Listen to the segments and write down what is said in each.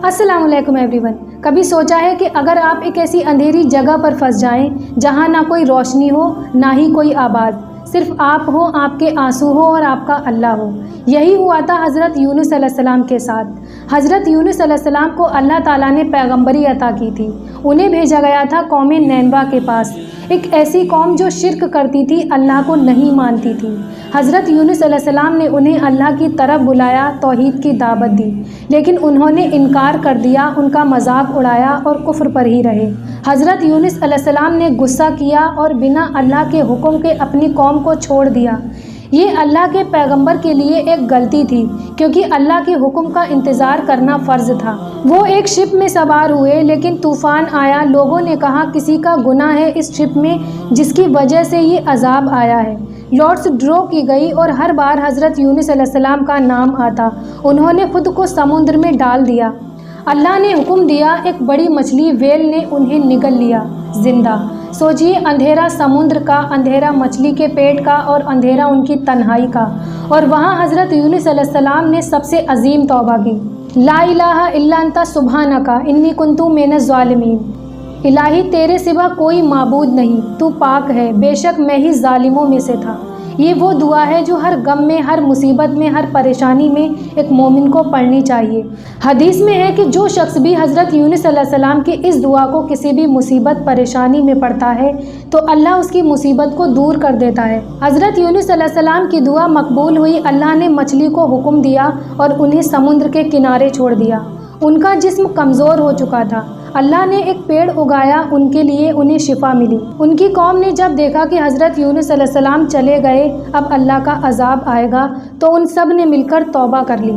अस्सलाम वालेकुम एवरीवन। कभी सोचा है कि अगर आप एक ऐसी अंधेरी जगह पर फंस जाएं जहां ना कोई रोशनी हो ना ही कोई आवाज़, सिर्फ आप हो, आपके आंसू हो और आपका अल्लाह हो। यही हुआ था हज़रत यूनुस अलैहिस्सलाम के साथ। हज़रत यूनुस अलैहिस्सलाम को अल्लाह ताला ने पैगंबरी अता की थी। उन्हें भेजा गया था कौम नैनवा के पास, एक ऐसी कौम जो शिरक करती थी, अल्लाह को नहीं मानती थी। हज़रत यूनुस अलैहिस्सलाम ने उन्हें अल्लाह की तरफ बुलाया, तौहीद की दावत दी, लेकिन उन्होंने इनकार कर दिया, उनका मजाक उड़ाया और कुफ्र पर ही रहे। हज़रत यूनुस अलैहिस्सलाम ने गुस्सा किया और बिना अल्लाह के हुक्म के अपनी कौम को छोड़ दिया। ये अल्लाह के पैगंबर के लिए एक गलती थी, क्योंकि अल्लाह के हुक्म का इंतज़ार करना फ़र्ज़ था। वो एक शिप में सवार हुए, लेकिन तूफ़ान आया। लोगों ने कहा किसी का गुनाह है इस शिप में, जिसकी वजह से ये अजाब आया है। लॉर्ड्स ड्रॉ की गई और हर बार हज़रत यूनुस अलैहिस्सलाम का नाम आता। उन्होंने खुद को समुद्र में डाल दिया। अल्लाह ने हुक्म दिया, एक बड़ी मछली वेल ने उन्हें निगल लिया जिंदा। सोचिए, अंधेरा समुद्र का, अंधेरा मछली के पेट का और अंधेरा उनकी तन्हाई का। और वहाँ हज़रत यूनुस अलैहिस्सलाम ने सबसे अजीम तौबा की, ला इलाहा इल्ला अंता सुब्हानका इन्नी कुन्तु मिनज़ ज़ालिमीन। इलाही, तेरे सिवा कोई माबूद नहीं, तू पाक है, बेशक मैं ही जालिमों में से था। ये वो दुआ है जो हर गम में, हर मुसीबत में, हर परेशानी में एक मोमिन को पढ़नी चाहिए। हदीस में है कि जो शख्स भी हज़रत यूनुस अलैहिस्सलाम की इस दुआ को किसी भी मुसीबत परेशानी में पढ़ता है तो अल्लाह उसकी मुसीबत को दूर कर देता है। हज़रत यूनुस अलैहिस्सलाम की दुआ मकबूल हुई। अल्लाह ने मछली को हुक्म दिया और उन्हें समुद्र के किनारे छोड़ दिया। उनका जिस्म कमज़ोर हो चुका था। अल्लाह ने एक पेड़ उगाया उनके लिए, उन्हें शिफा मिली। उनकी कौम ने जब देखा कि हज़रत यूनुस अलैहिस्सलाम चले गए, अब अल्लाह का अजाब आएगा, तो उन सब ने मिलकर तौबा कर ली।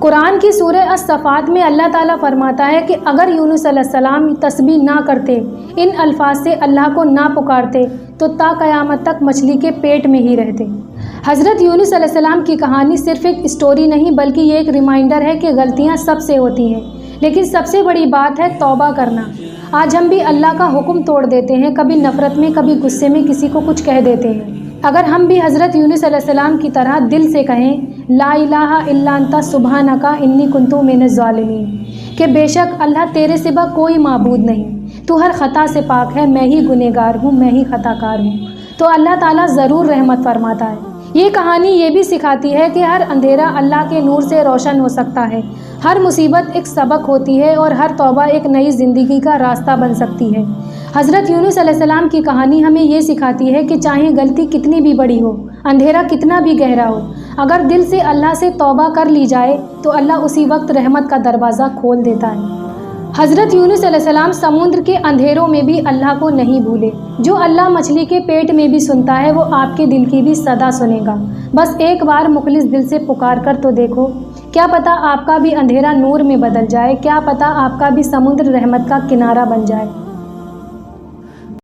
कुरान की सूरह अस-सफ़ात में अल्लाह ताला फरमाता है कि अगर यूनुस अलैहिस्सलाम तस्बीह ना करते, इन अल्फाज से अल्लाह को ना पुकारते, तो ता क़यामत तक मछली के पेट में ही रहते। हज़रत यूनुस अलैहिस्सलाम की कहानी सिर्फ़ एक स्टोरी नहीं, बल्कि ये एक रिमाइंडर है कि गलतियाँ सबसे होती हैं, लेकिन सबसे बड़ी बात है तौबा करना। आज हम भी अल्लाह का हुक्म तोड़ देते हैं, कभी नफ़रत में, कभी गुस्से में किसी को कुछ कह देते हैं। अगर हम भी हज़रत यूनुस अलैहिस्सलाम की तरह दिल से कहें, ला इलाहा इल्ला अंता सुब्हानका इन्नी कुन्तु मिनज़ ज़ालिमीन, कि बेशक अल्लाह तेरे सिवा कोई माबूद नहीं, तू हर ख़ता से पाक है, मैं ही गुनहगार हूँ, मैं ही ख़ताकार हूँ, तो अल्लाह ताला ज़रूर रहमत फरमाता है। ये कहानी ये भी सिखाती है कि हर अंधेरा अल्लाह के नूर से रोशन हो सकता है, हर मुसीबत एक सबक होती है और हर तौबा एक नई ज़िंदगी का रास्ता बन सकती है। हज़रत यूनुस अलैहिस्सलाम की कहानी हमें ये सिखाती है कि चाहे गलती कितनी भी बड़ी हो, अंधेरा कितना भी गहरा हो, अगर दिल से अल्लाह से तौबा कर ली जाए तो अल्लाह उसी वक्त रहमत का दरवाज़ा खोल देता है। हज़रत यूनुस अलैहिस्सलाम समुद्र के अंधेरों में भी अल्लाह को नहीं भूले। जो अल्लाह मछली के पेट में भी सुनता है, वो आपके दिल की भी सदा सुनेगा। बस एक बार मुखलिस दिल से पुकार कर तो देखो, क्या पता आपका भी अंधेरा नूर में बदल जाए, क्या पता आपका भी समुद्र रहमत का किनारा बन जाए।